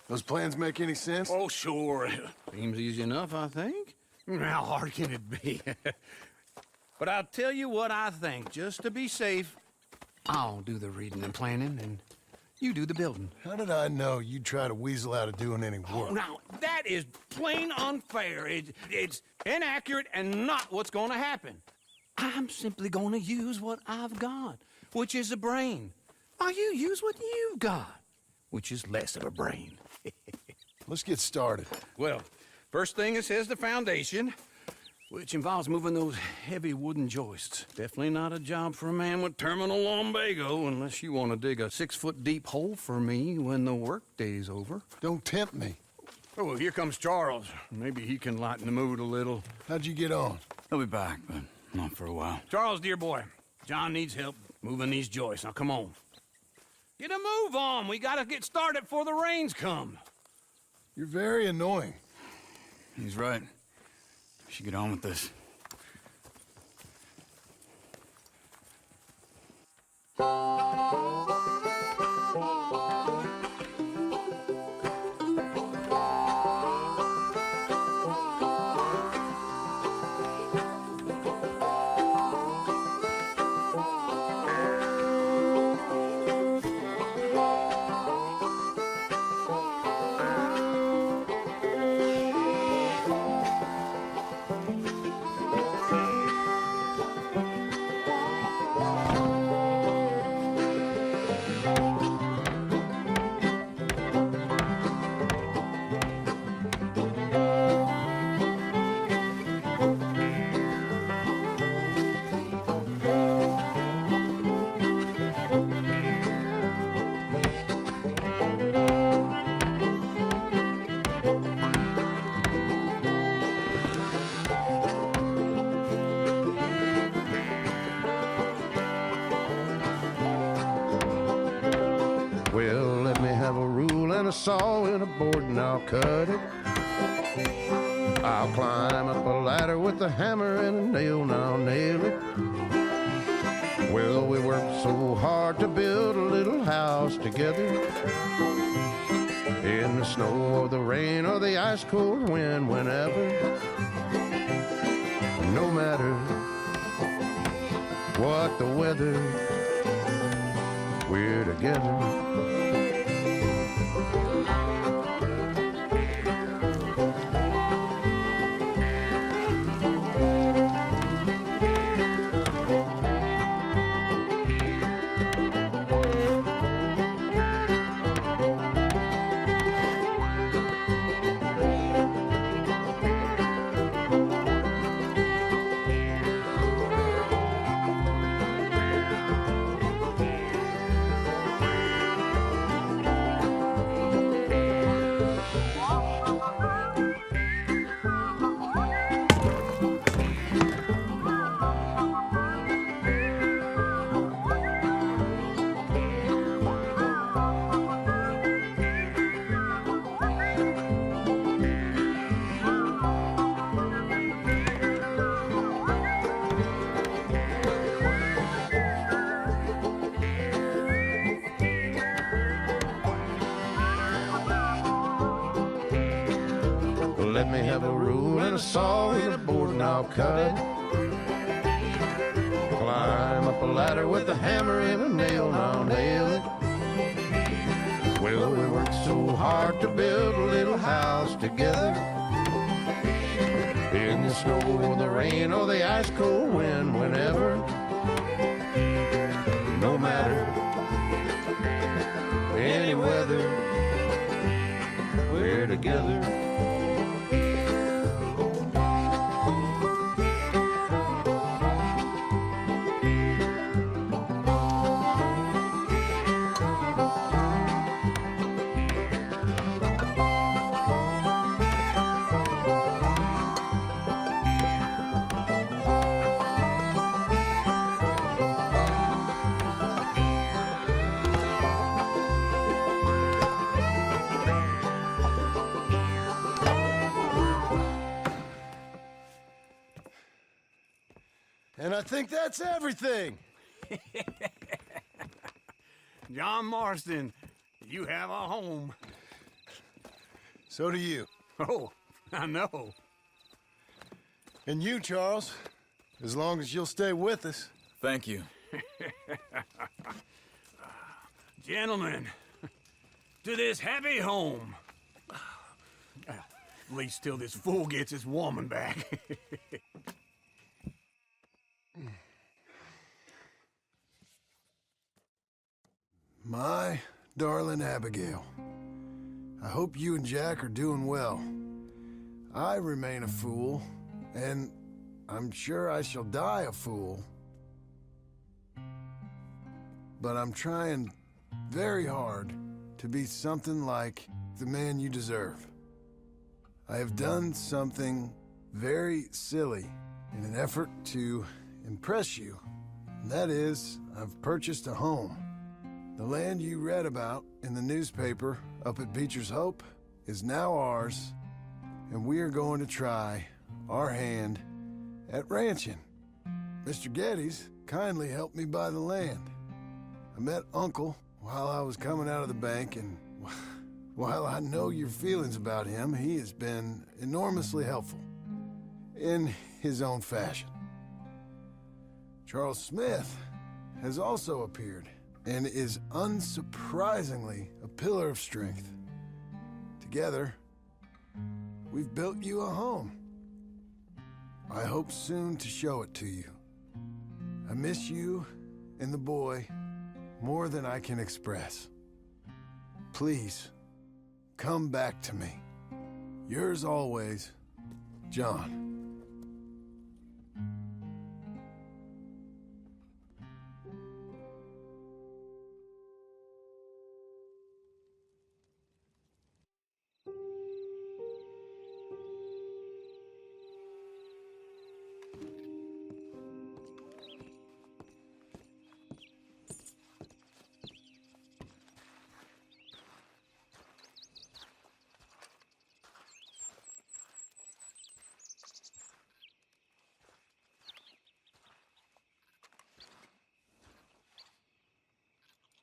Those plans make any sense? Oh, sure. Seems easy enough, I think. How hard can it be? But I'll tell you what I think. Just to be safe, I'll do the reading and planning, and you do the building. How did I know you'd try to weasel out of doing any Oh, work? now, that is plain unfair. It's inaccurate and not what's going to happen. I'm simply going to use what I've got, which is a brain. While you use what you've got, which is less of a brain. Let's get started. Well, first thing it says the foundation, which involves moving those heavy wooden joists. Definitely not a job for a man with terminal lumbago, unless you want to dig a 6-foot deep hole for me when the workday's over. Don't tempt me. Oh, here comes Charles. Maybe he can lighten the mood a little. How'd you get on? He'll be back, but not for a while. Charles, dear boy, John needs help moving these joists. Now, come on. Get a move on. We gotta get started before the rains come. You're very annoying. He's right. We should get on with this. Well, let me have a rule and a saw and a board and I'll cut it. I'll climb up a ladder with a hammer and a nail and I'll nail it. Well, we worked so hard to build a little house together. In the snow or the rain or the ice cold wind, whenever. No matter what the weather, we're together. Let me have a rule and a saw and a board and I'll cut it. Climb up a ladder with a hammer and a nail and I'll nail it. Well, we worked so hard to build a little house together. In the snow or the rain or the ice cold wind, whenever. No matter any weather, we're together. And I think that's everything. John Marston, you have a home. So do you. Oh, I know. And you, Charles. As long as you'll stay with us. Thank you. Gentlemen, to this happy home. At least till this fool gets his woman back. My darling Abigail, I hope you and Jack are doing well. I remain a fool, and I'm sure I shall die a fool. But I'm trying very hard to be something like the man you deserve. I have done something very silly in an effort to impress you. And that is, I've purchased a home. The land you read about in the newspaper up at Beecher's Hope is now ours, and we are going to try our hand at ranching. Mr. Geddes kindly helped me buy the land. I met Uncle while I was coming out of the bank, and while I know your feelings about him, he has been enormously helpful in his own fashion. Charles Smith has also appeared and is unsurprisingly a pillar of strength. Together, we've built you a home. I hope soon to show it to you. I miss you and the boy more than I can express. Please, come back to me. Yours always, John.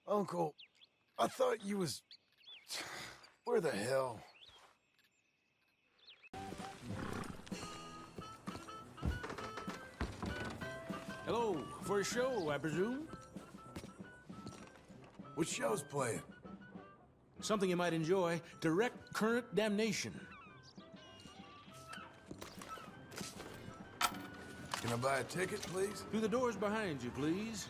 Uncle, I thought you was... Where the hell? Hello, for a show, I presume? What show's playing? Something you might enjoy. Direct Current Damnation. Can I buy a ticket, please? Through the doors behind you, please.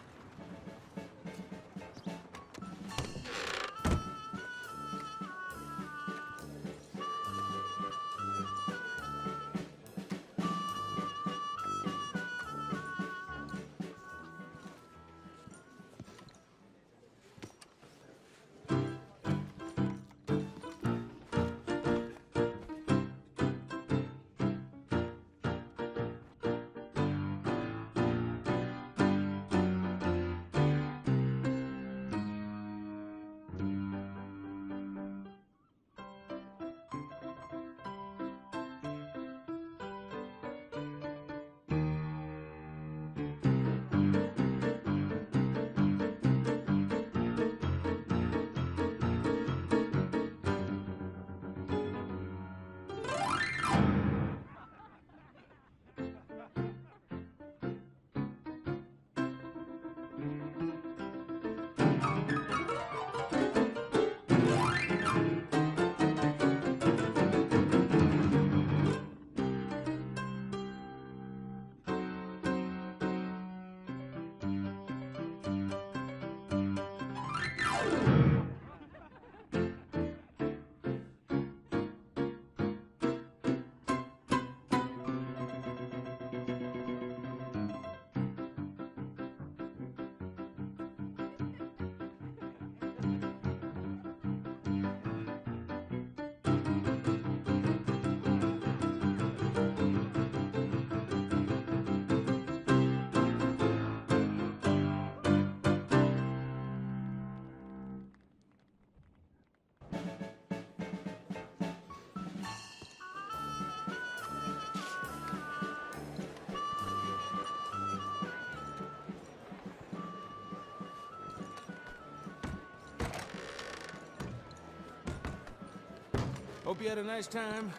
Hope you had a nice time.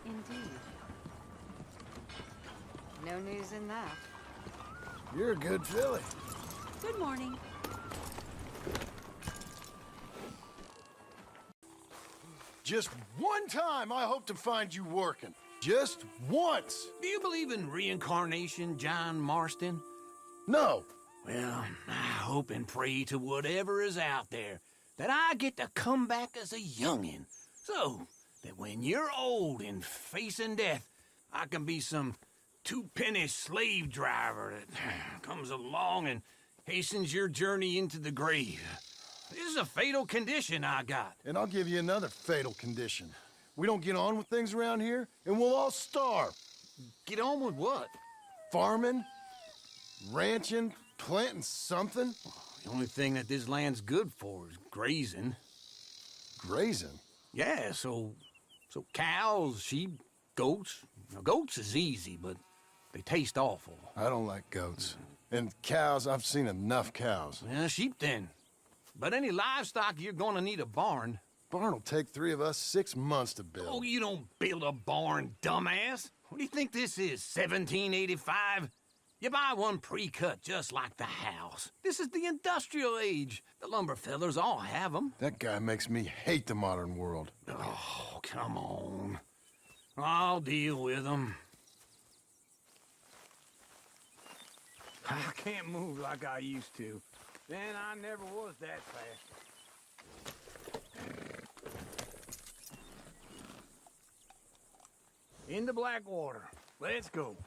Indeed. No news in that. You're a good filly. Good morning. Just one time I hope to find you working. Just once. Do you believe in reincarnation, John Marston? No. Well, I hope and pray to whatever is out there that I get to come back as a youngin', so that when you're old and facing death, I can be some two-penny slave driver that comes along and hastens your journey into the grave. This is a fatal condition I got. And I'll give you another fatal condition. We don't get on with things around here, and we'll all starve. Get on with what? Farming, ranching, planting something. The only thing that this land's good for is grazing. Grazing. Yeah, so cows, sheep, goats. Now, goats is easy, but they taste awful. I don't like goats. And cows, I've seen enough cows. Yeah, sheep then. But any livestock, you're gonna need a barn. Barn will take 3 of us 6 months to build. Oh, you don't build a barn, dumbass. What do you think this is, 1785? You buy one pre-cut just like the house. This is the industrial age. The lumber fellers all have them. That guy makes me hate the modern world. Oh, come on. I'll deal with them. I can't move like I used to. Then I never was that fast. Into Blackwater. Let's go.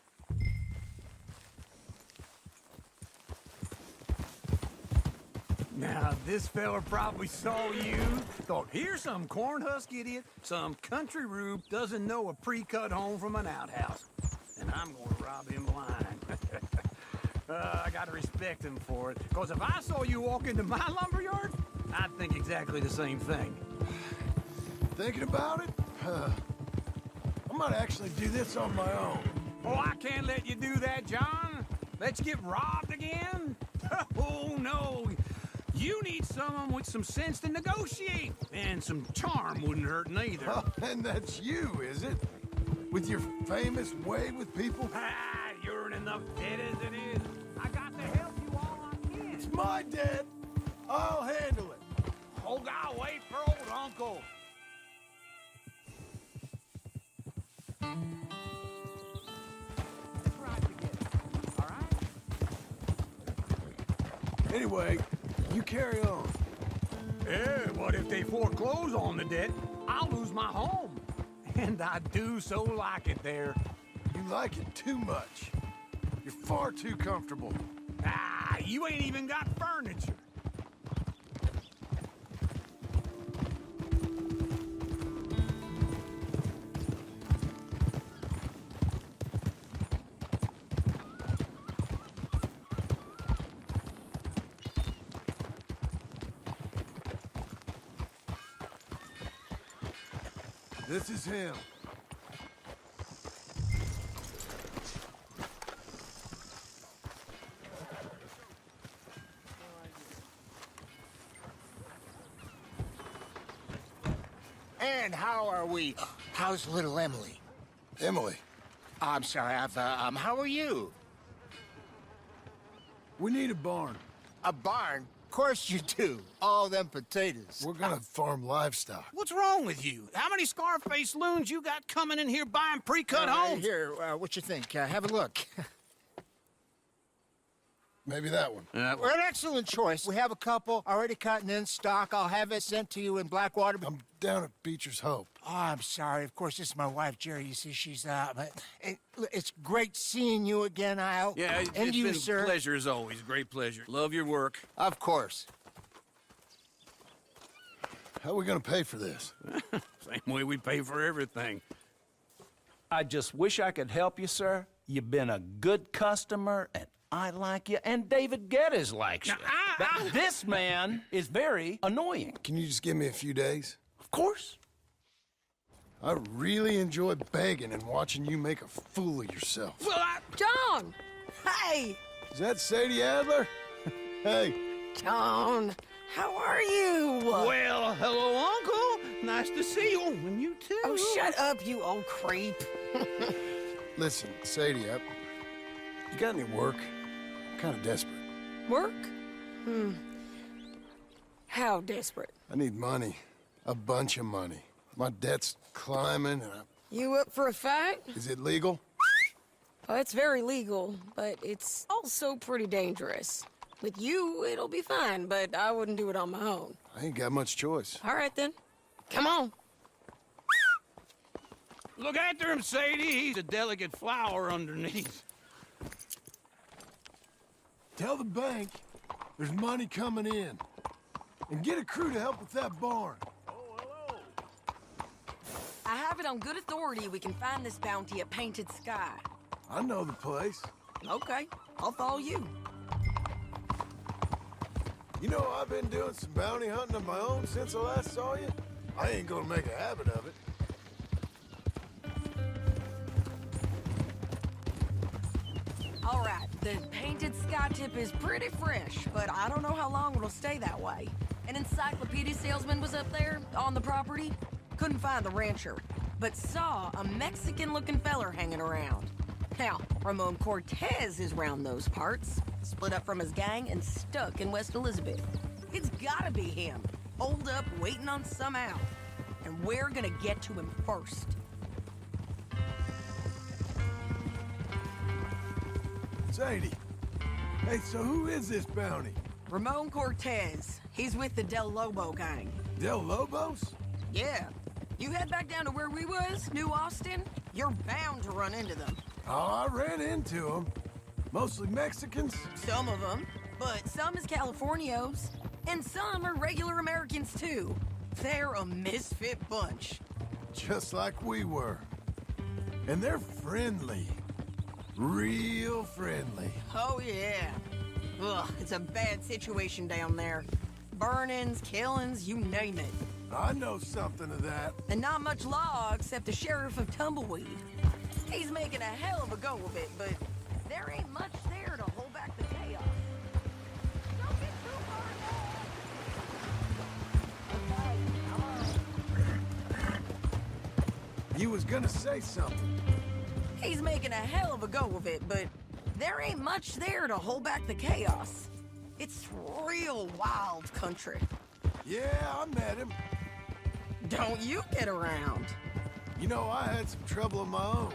Now, this fella probably saw you, thought, here's some cornhusk idiot, some country rube doesn't know a pre-cut home from an outhouse. And I'm gonna rob him blind. I gotta respect him for it, because if I saw you walk into my lumberyard, I'd think exactly the same thing. Thinking about it? I might actually do this on my own. Oh, I can't let you do that, John. Let's get robbed again? Oh, no. You need someone with some sense to negotiate. And some charm wouldn't hurt neither. Oh, and that's you, is it? With your famous way with people? Ah, you're in enough debt as it is. I got to help you all I can. It's my debt. I'll handle it. Oh, God, wait for old Uncle. Anyway, you carry on. Yeah, what if they foreclose on the debt? I'll lose my home. And I do so like it there. You like it too much. You're far too comfortable. Ah, you ain't even got furniture. This is him. And how are we? How's little Emily? Emily, I'm sorry, how are you? we need a barn. A barn? Of course you do. All them potatoes. We're gonna farm livestock. What's wrong with you? How many Scarface loons you got coming in here buying pre-cut homes? Here, what you think? Have a look. Maybe that one. We're an excellent choice. We have a couple already cut and in stock. I'll have it sent to you in Blackwater. I'm down at Beecher's Hope. Oh, I'm sorry. Of course, this is my wife, Jerry. You see, she's but it's great seeing you again, Al. Yeah, and it's you, been sir. a pleasure as always. Great pleasure. Love your work. Of course. How are we gonna pay for this? Same way we pay for everything. I just wish I could help you, sir. You've been a good customer, and I like you, and David Geddes likes you. But this man is very annoying. Can you just give me a few days? Of course. I really enjoy begging and watching you make a fool of yourself. Well, John! Hey! Is that Sadie Adler? Hey, John, how are you? well, hello, Uncle. Nice to see you. Oh, and you too. Oh, shut up, you old creep. listen, Sadie, you got any work? I'm kind of desperate. Work? How desperate? I need money. A bunch of money. My debt's climbing and You up for a fight? Is it legal? Well, it's very legal, but it's also pretty dangerous. With you, it'll be fine, but I wouldn't do it on my own. I ain't got much choice. All right, then. Come on. Look after him, Sadie. He's a delicate flower underneath. Tell the bank there's money coming in. And get a crew to help with that barn. I have it on good authority we can find this bounty at Painted Sky. I know the place. Okay, I'll follow you. You know, I've been doing some bounty hunting of my own since I last saw you. I ain't gonna make a habit of it. All right, the Painted Sky tip is pretty fresh, but I don't know how long it'll stay that way. An encyclopedia salesman was up there on the property. Couldn't find the rancher, but saw a Mexican-looking feller hanging around. Now, Ramon Cortez is round those parts, split up from his gang and stuck in West Elizabeth. It's gotta be him, holed up waiting on some out. And we're gonna get to him first. Sadie. Hey, so who is this bounty? Ramon Cortez. He's with the Del Lobo gang. Del Lobos? Yeah. You head back down to where we was, New Austin, you're bound to run into them. Oh, I ran into them. Mostly Mexicans. Some of them, but some is Californios, and some are regular Americans too. They're a misfit bunch. Just like we were. And they're friendly. Real friendly. Oh yeah. Ugh, it's a bad situation down there. Burnings, killings, you name it. I know something of that. And not much law except the sheriff of Tumbleweed. He's making a hell of a go of it, but there ain't much there to hold back the chaos. Don't get too far along. You was gonna say something. He's making a hell of a go of it, but there ain't much there to hold back the chaos. It's real wild country. Yeah, I met him. Don't you get around. You know, I had some trouble of my own.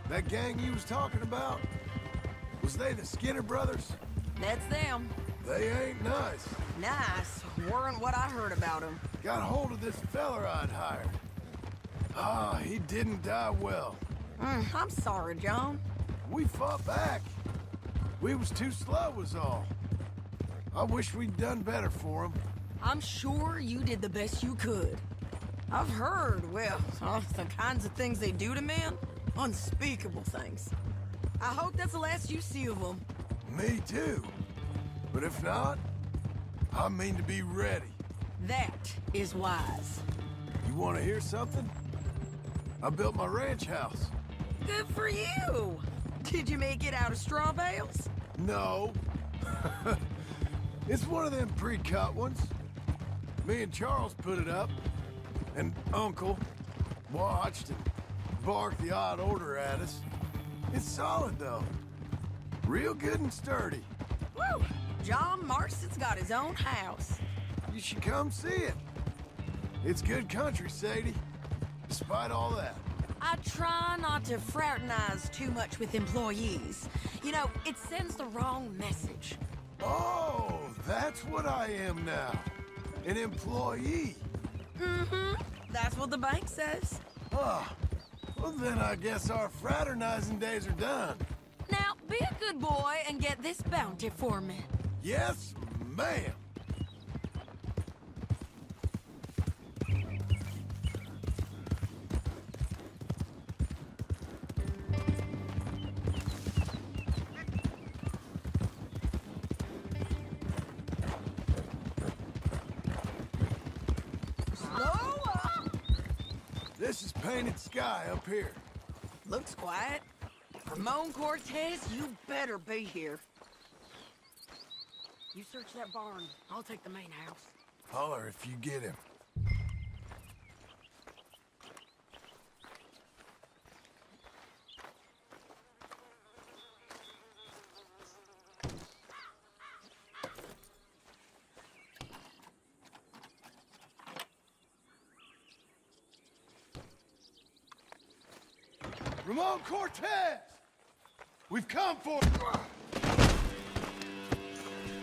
That gang you was talking about, was they the Skinner brothers? That's them. They ain't nice. Nice. Weren't what I heard about them. Got hold of this feller I'd hired. Ah, he didn't die well. I'm sorry, John. We fought back. We was too slow was all. I wish we'd done better for him. I'm sure you did the best you could. I've heard, well, the kinds of things they do to men. Unspeakable things. I hope that's the last you see of them. Me too. But if not, I mean to be ready. That is wise. You want to hear something? I built my ranch house. Good for you. Did you make it out of straw bales? No. It's one of them pre-cut ones. Me and Charles put it up, and Uncle watched and barked the odd order at us. It's solid, though. Real good and sturdy. Woo! John Marston's got his own house. You should come see it. It's good country, Sadie. Despite all that. I try not to fraternize too much with employees. You know, it sends the wrong message. Oh, that's what I am now. An employee. Mm-hmm. That's what the bank says. Ah, well then I guess our fraternizing days are done. Now, be a good boy and get this bounty for me. Yes, ma'am. This is Painted Sky up here. Looks quiet. Ramon Cortez, you better be here. You search that barn. I'll take the main house. Holler if you get him. Ramon Cortez! We've come for you!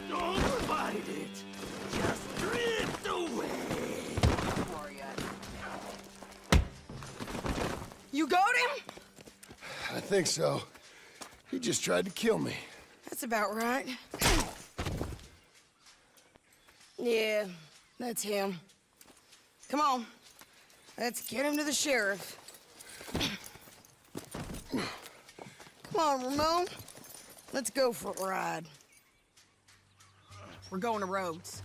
Don't fight it. Just drift away. You got him? I think so. He just tried to kill me. That's about right. Yeah, that's him. Come on. Let's get him to the sheriff. Come on, Ramon. Let's go for a ride. We're going to Rhodes.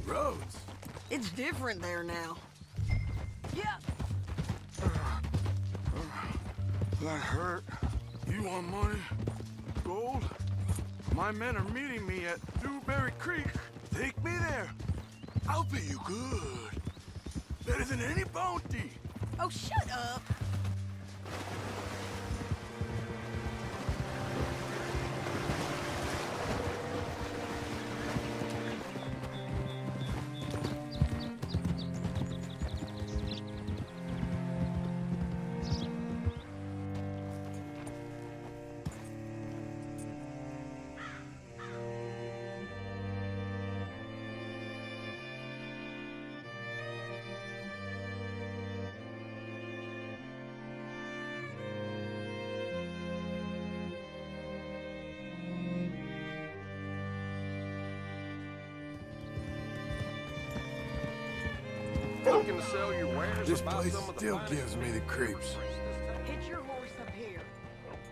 Rhodes? It's different there now. Yeah. That hurt. You want money? Gold? My men are meeting me at Dewberry Creek. Take me there. I'll pay you good. Better than any bounty. Oh, shut up. Looking to sell your wares This or buy place some of the still finest gives me the creeps. Hitch your horse up here.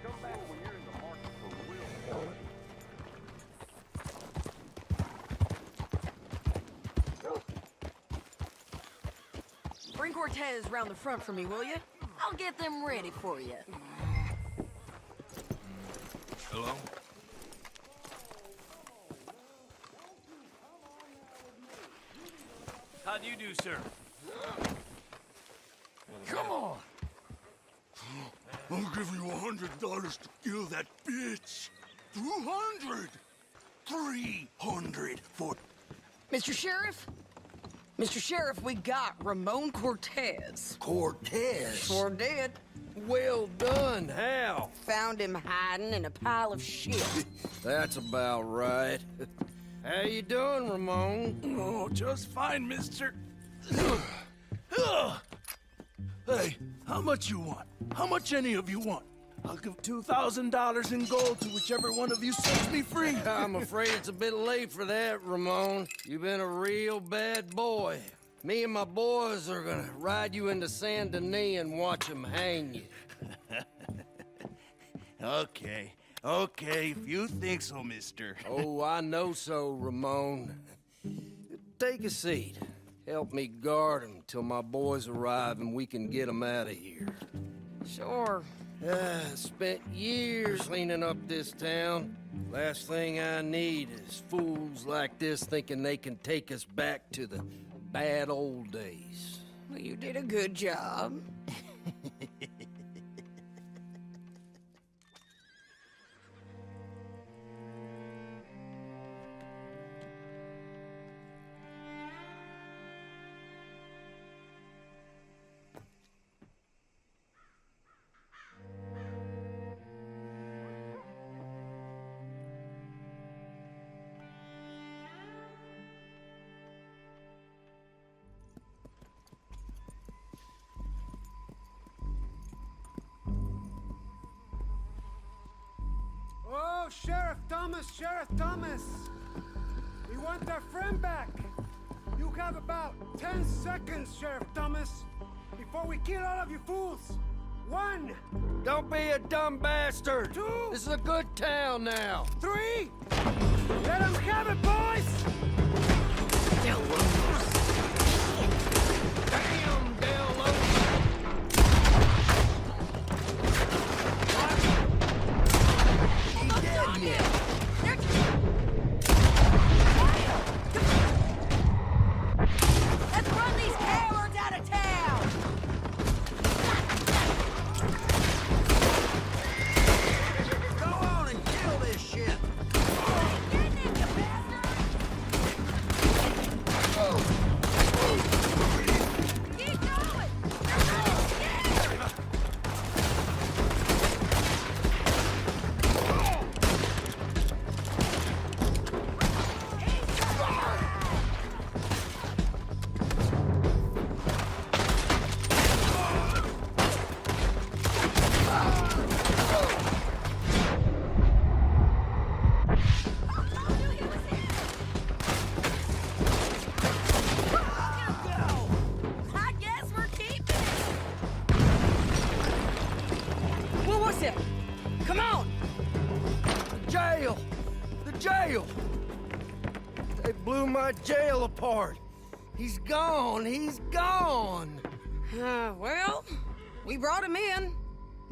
Come back when you're in the market for real quality. Bring Cortez round the front for me, will you? I'll get them ready for you. Hello? How do you do, sir? Come on! I'll give you $100 to kill that bitch. 200! 300 for... Mr. Sheriff? Mr. Sheriff, we got Ramon Cortez. Cortez? Sure did. Well done, Hal. Found him hiding in a pile of shit. That's about right. How you doing, Ramon? Oh, just fine, mister. Hey, how much you want? How much any of you want? I'll give $2,000 in gold to whichever one of you sets me free. I'm afraid it's a bit late for that, Ramon. You've been a real bad boy. Me and my boys are gonna ride you into Saint Denis and watch them hang you. Okay, if you think so, mister. Oh, I know so, Ramon. Take a seat. Help me guard him till my boys arrive and we can get them out of here. Sure. Spent years cleaning up this town. Last thing I need is fools like this thinking they can take us back to the bad old days. Well, you did a good job. Oh, Sheriff Thomas! We want our friend back! You have about 10 seconds, Sheriff Thomas, before we kill all of you fools! 1! Don't be a dumb bastard! 2! This is a good town now! 3! Let them have it, boys! They blew my jail apart. He's gone. He's gone. Well, we brought him in.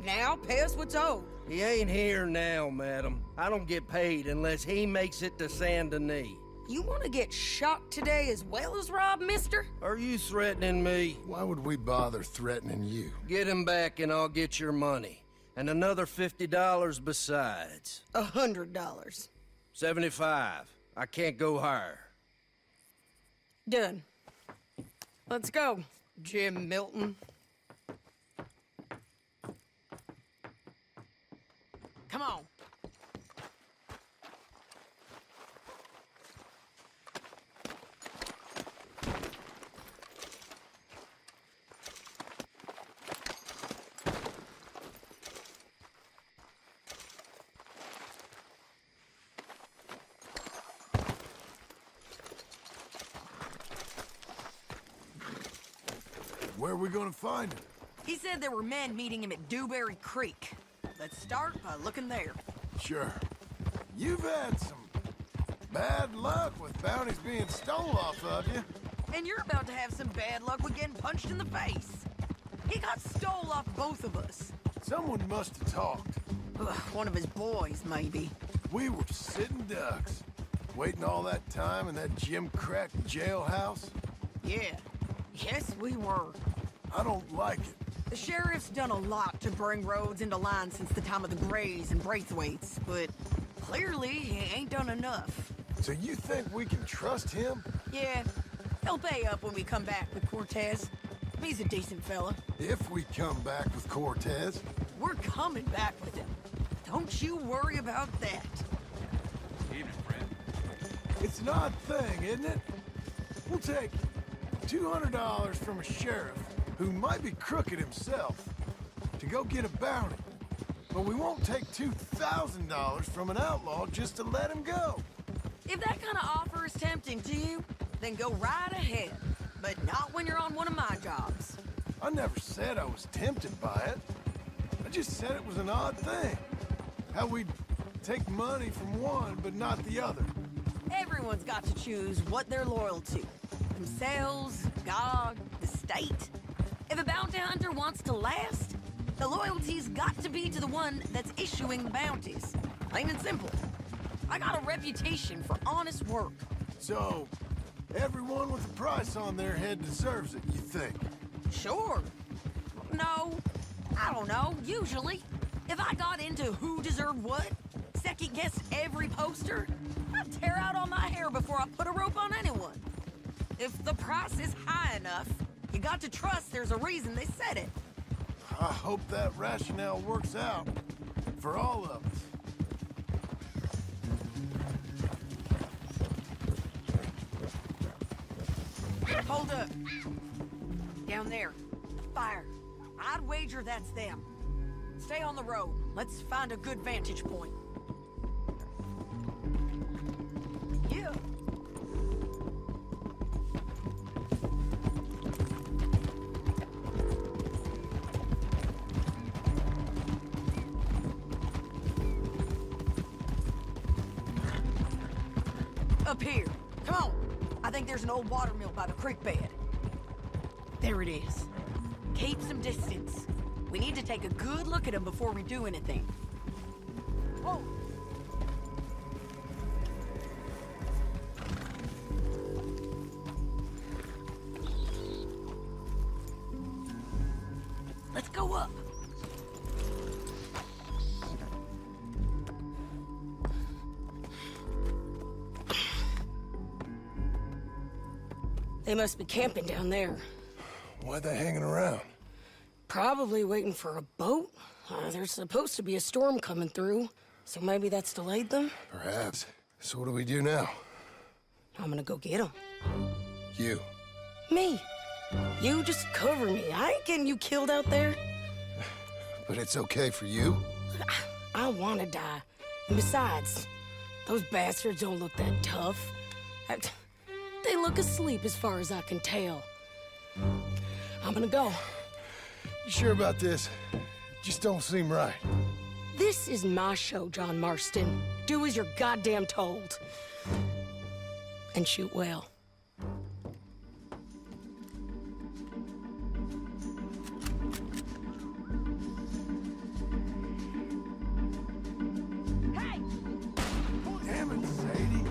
Now pay us what's owed. He ain't here now, madam. I don't get paid unless he makes it to Saint Denis. You want to get shot today as well as Rob, mister? Are you threatening me? Why would we bother threatening you? Get him back and I'll get your money. And another $50 besides. $100. 75. I can't go higher. Done. Let's go, Jim Milton. Come on. Where are we gonna find him? He said there were men meeting him at Dewberry Creek. Let's start by looking there. Sure. You've had some bad luck with bounties being stole off of you. And you're about to have some bad luck with getting punched in the face. He got stole off both of us. Someone must have talked. Ugh, one of his boys, maybe. We were sitting ducks, waiting all that time in that Jim Crack jailhouse. Yeah. Yes, we were. I don't like it. The sheriff's done a lot to bring roads into line since the time of the Grays and Braithwaites, but clearly he ain't done enough. So you think we can trust him? Yeah, he'll pay up when we come back with Cortez. He's a decent fella. If we come back with Cortez. We're coming back with him. Don't you worry about that. Evening, friend. It's an odd thing, isn't it? We'll take $200 from a sheriff who might be crooked himself to go get a bounty. But we won't take $2,000 from an outlaw just to let him go. If that kind of offer is tempting to you, then go right ahead. But not when you're on one of my jobs. I never said I was tempted by it. I just said it was an odd thing. How we'd take money from one but not the other. Everyone's got to choose what they're loyal to. Themselves, God, the state. If a bounty hunter wants to last, the loyalty's got to be to the one that's issuing the bounties. Plain and simple. I got a reputation for honest work. So, everyone with a price on their head deserves it, you think? Sure. No, I don't know, usually. If I got into who deserved what, second-guessed every poster, I'd tear out all my hair before I put a rope on anyone. If the price is high enough, you got to trust there's a reason they said it. I hope that rationale works out for all of us. Hold up. Down there. Fire. I'd wager that's them. Stay on the road. Let's find a good vantage point. Yeah. Up here. Come on. I think there's an old water mill by the creek bed. There it is. Keep some distance. We need to take a good look at him before we do anything. Whoa! Let's go up. They must be camping down there. Why they hanging around? Probably waiting for a boat. There's supposed to be a storm coming through, so maybe that's delayed them? Perhaps. So what do we do now? I'm gonna go get them. You. Me. You just cover me. I ain't getting you killed out there. But it's okay for you? I wanna die. And besides, those bastards don't look that tough. They look asleep as far as I can tell. I'm gonna go. You sure about this? Just don't seem right. This is my show, John Marston. Do as you're goddamn told. and shoot well. Damn it, Sadie.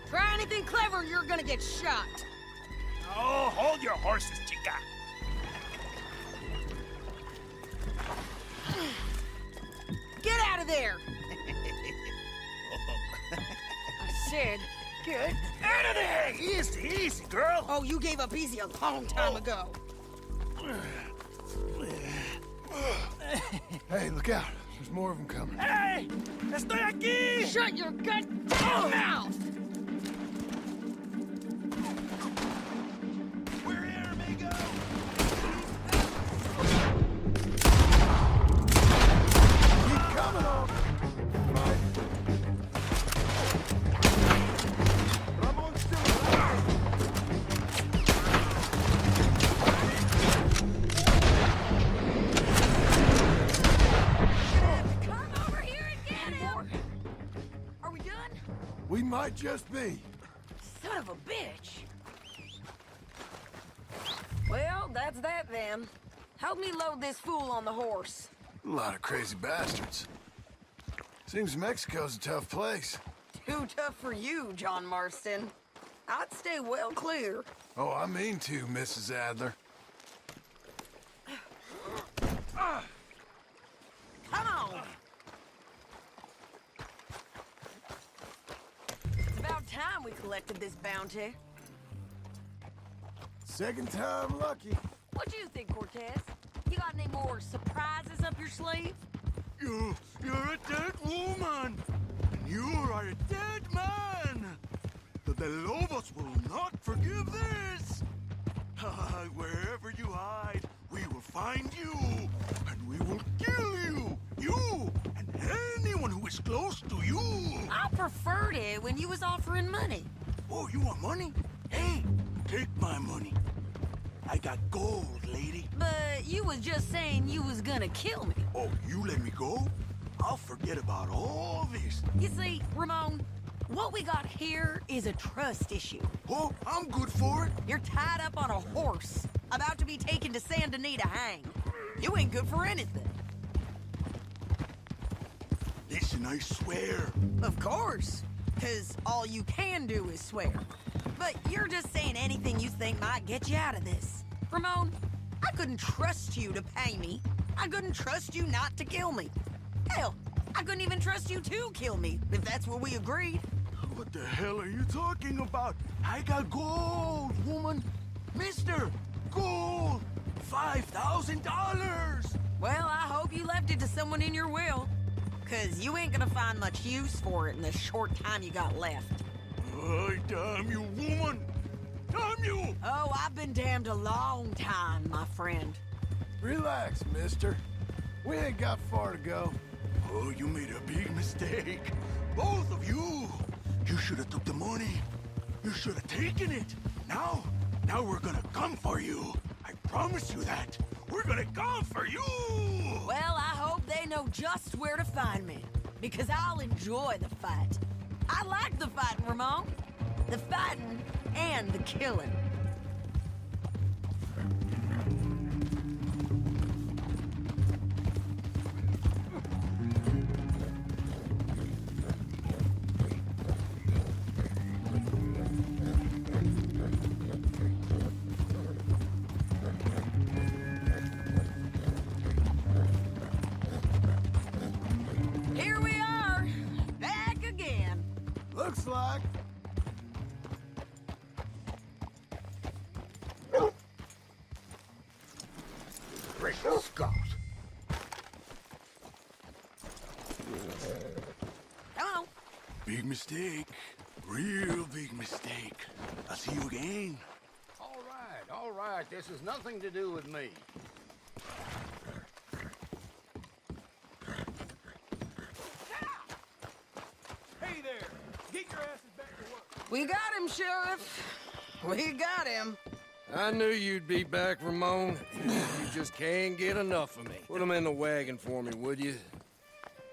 Try anything clever, you're gonna get shot. Oh, hold your horses, chica. Get out of there! I said, get Out of there! Easy, easy, girl. Oh, you gave up easy a long time ago. Hey, look out. There's more of them coming. Hey! Estoy aquí! Shut your goddamn mouth! We're here, amigo! Keep coming on! Ramon's still alive! Come over here and get him! Are we done? We might just be. of a bitch. Well, that's that then. Help me load this fool on the horse. A lot of crazy bastards. Seems Mexico's a tough place. Too tough for you, John Marston. I'd stay well clear. Oh, I mean to, Mrs. Adler. Come on! It's about time we collected this bounty. Second time lucky. What do you think, Cortez? You got any more surprises up your sleeve? You're a dead woman. And you are a dead man. The Lobos will not forgive this. Wherever you hide, we will find you. And we will kill you. You and anyone who is close to you. I preferred it when you was offering money. Oh, you want money? Hey, take my money. I got gold, lady. But you was just saying you was gonna kill me. Oh, you let me go? I'll forget about all this. You see, Ramon, what we got here is a trust issue. Oh, I'm good for it. You're tied up on a horse, about to be taken to Saint Denis to hang. You ain't good for anything. Listen, I swear. Of course, because all you can do is swear. But you're just saying anything you think might get you out of this. Ramon, I couldn't trust you to pay me. I couldn't trust you not to kill me. Hell, I couldn't even trust you to kill me, if that's what we agreed. What the hell are you talking about? I got gold, woman. Mister, gold. $5,000. Well, I hope you left it to someone in your will. Because you ain't gonna find much use for it in the short time you got left. Oh, damn you, woman. Damn you. Oh, I've been damned a long time, my friend. Relax, mister. We ain't got far to go. Oh, you made a big mistake. Both of you. You should have took the money. You should have taken it. Now we're gonna come for you. I promise you that. We're gonna come for you. Well, I hope they know just where to find me. Because I'll enjoy the fight. I like the fighting, Ramon. The fighting and the killing. Here we are, back again. Looks like. Great Scott. Come on. Big mistake. Real big mistake. I'll see you again. All right. This has nothing to do with me. Hey there! Get your asses back to work. We got him, Sheriff. We got him. I knew you'd be back, Ramon. You just can't get enough of me. Put him in the wagon for me, would you?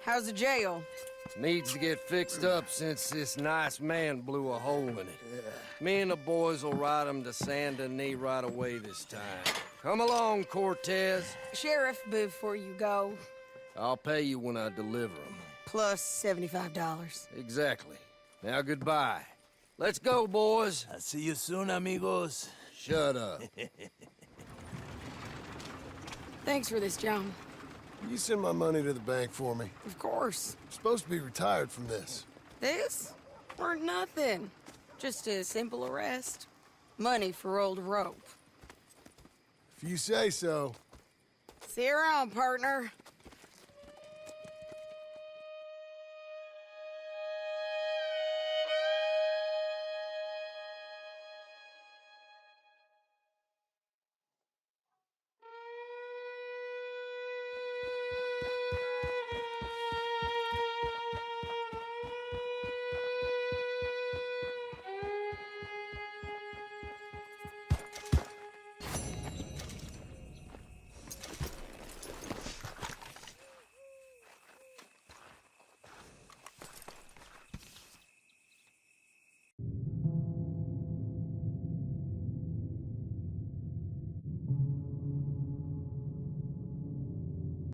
How's the jail? Needs to get fixed up since this nice man blew a hole in it. Me and the boys will ride him to Saint Denis right away this time. Come along, Cortez. Sheriff, before you go, I'll pay you when I deliver him. plus $75. Exactly. Now goodbye. Let's go, boys. I'll see you soon, amigos. Shut up. Thanks for this, John. You send my money to the bank for me. Of course. I'm supposed to be retired from this. This? Weren't nothing. Just a simple arrest. Money for old rope. If you say so. See you around, partner.